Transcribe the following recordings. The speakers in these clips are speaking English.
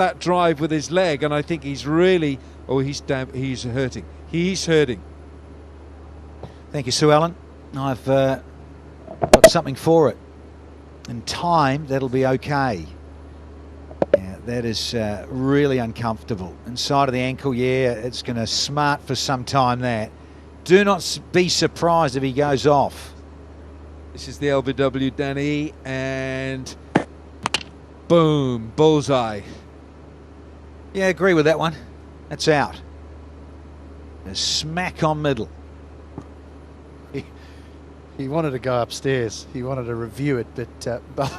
that drive with his leg, and I think he's really, he's hurting. He's hurting. Thank you, Sue Ellen. I've got something for it. In time, that'll be okay. Yeah, that is really uncomfortable. Inside of the ankle, yeah, it's going to smart for some time, that. Do not be surprised if he goes off. This is the LBW, Danny, and boom, bullseye. Yeah, agree with that one. That's out. A smack on middle. He wanted to go upstairs. He wanted to review it, but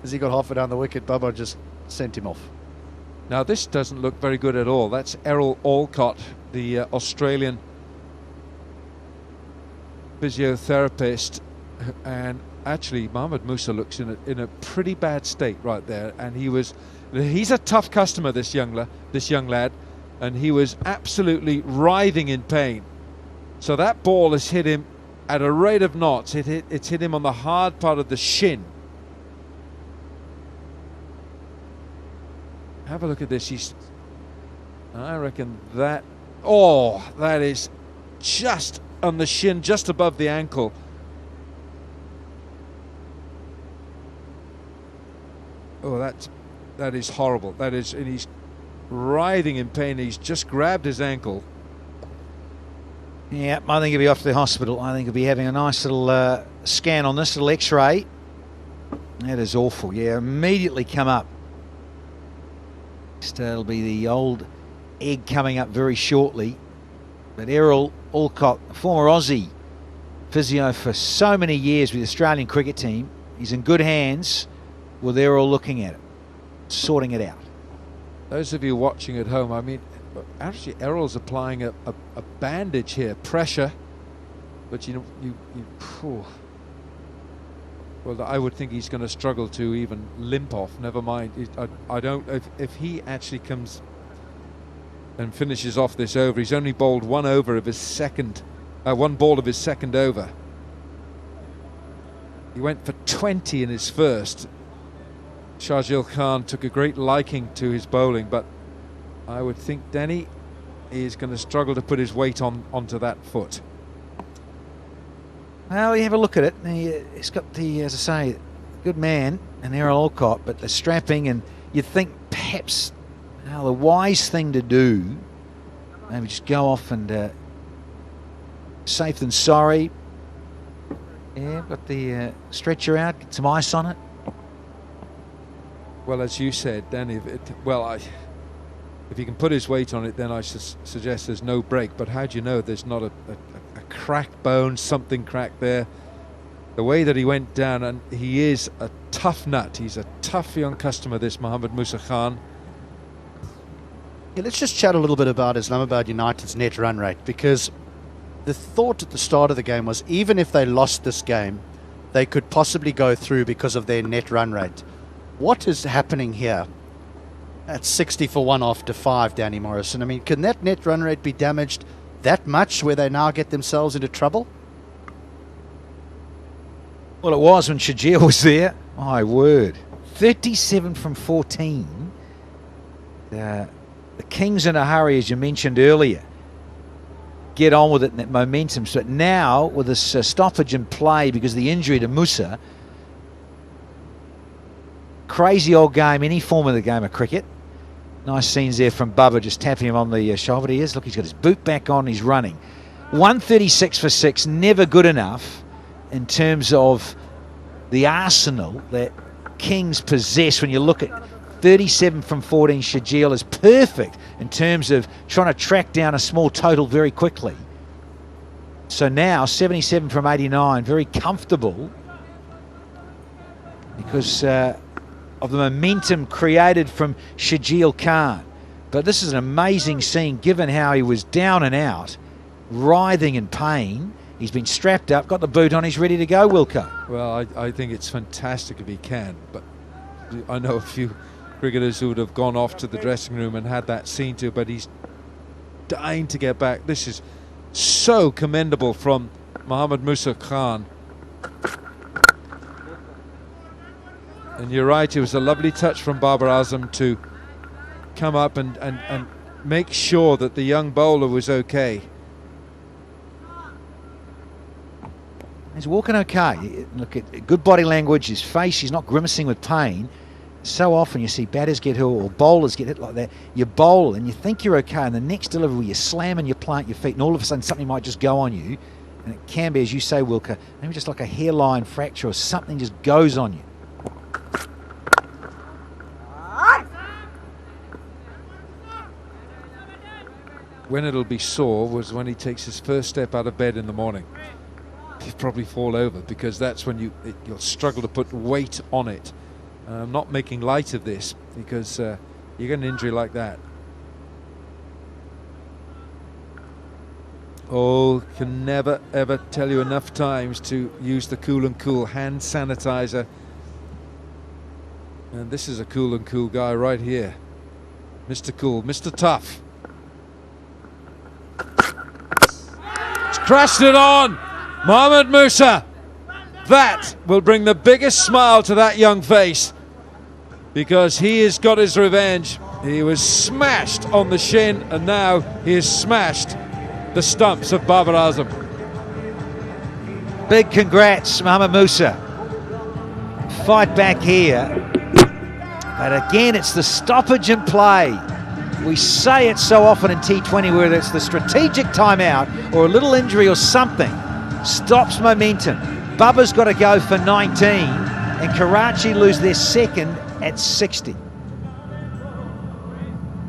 as he got halfway down the wicket, Babar just sent him off. Now this doesn't look very good at all. That's Errol Alcott, the Australian physiotherapist, and actually Mohamed Musa looks in a pretty bad state right there, and he's a tough customer, this young lad, and he was absolutely writhing in pain. So that ball has hit him at a rate of knots. It's hit him on the hard part of the shin. Have a look at this. I reckon that is just on the shin, just above the ankle. Oh, that is horrible. That is, and he's writhing in pain. He's just grabbed his ankle. Yeah, I think he'll be off to the hospital. I think he'll be having a nice little scan on this, little x-ray. That is awful. Yeah, immediately come up. It'll be the old egg coming up very shortly. But Errol Alcott, former Aussie physio for so many years with the Australian cricket team, he's in good hands with Errol looking at it, sorting it out. Those of you watching at home, I mean, actually Errol's applying a bandage here, pressure, but well, I would think he's going to struggle to even limp off, never mind. I don't, if he actually comes and finishes off this over, he's only bowled one ball of his second over. He went for 20 in his first. Shahjil Khan took a great liking to his bowling, but I would think Denny is going to struggle to put his weight onto that foot. Well, you have a look at it. He's got the, as I say, good man, and Errol Alcott, but the strapping, and you'd think perhaps the wise thing to do, maybe just go off and safe than sorry. Yeah, got the stretcher out, get some ice on it. Well, as you said, Danny, if he can put his weight on it, then I suggest there's no break. But how do you know there's not a cracked bone, something cracked there? The way that he went down, and he is a tough nut. He's a tough young customer, this Mohamed Musa Khan. Yeah, let's just chat a little bit about Islamabad United's net run rate, because the thought at the start of the game was even if they lost this game, they could possibly go through because of their net run rate. What is happening here at 60 for 1 after 5, Danny Morrison? I mean, can that net run rate be damaged that much where they now get themselves into trouble? Well, it was when Shahjil was there. My word. 37 from 14. The Kings in a hurry, as you mentioned earlier. Get on with it in that momentum. But now, with this stoppage in play because of the injury to Musa, crazy old game, any form of the game of cricket. Nice scenes there from Bubba, just tapping him on the shoulder. He is. Look, he's got his boot back on. He's running. 136 for 6, never good enough in terms of the arsenal that Kings possess. When you look at 37 from 14, Shahjil is perfect in terms of trying to track down a small total very quickly. So now 77 from 89, very comfortable because of the momentum created from Shahjil Khan. But this is an amazing scene given how he was down and out, writhing in pain. He's been strapped up, got the boot on, he's ready to go, Wilco. Well, I think it's fantastic if he can, but I know a few cricketers who would have gone off to the dressing room and had that scene too, but he's dying to get back. This is so commendable from Mohamed Musa Khan. And you're right, it was a lovely touch from Babar Azam to come up and make sure that the young bowler was okay. He's walking okay. Look at good body language, his face, he's not grimacing with pain. So often you see batters get hit or bowlers get hit like that. You bowl and you think you're okay, and the next delivery you slam and you plant your feet, and all of a sudden something might just go on you. And it can be, as you say, Wilker, maybe just like a hairline fracture or something just goes on you. When it'll be sore was when he takes his first step out of bed in the morning. He'll probably fall over, because that's when you'll struggle to put weight on it. I'm not making light of this, because you get an injury like that. Oh, can never ever tell you enough times to use the Cool and Cool hand sanitizer. And this is a Cool and Cool guy right here. Mr. Cool, Mr. Tough. He's crashed it on. Mohammad Musa. That will bring the biggest smile to that young face, because he has got his revenge. He was smashed on the shin, and now he has smashed the stumps of Babar Azam. Big congrats, Mohammad Musa. Fight back here. But again, it's the stoppage in play. We say it so often in T20, whether it's the strategic timeout or a little injury or something, stops momentum. Babar's got to go for 19, and Karachi lose their second at 60.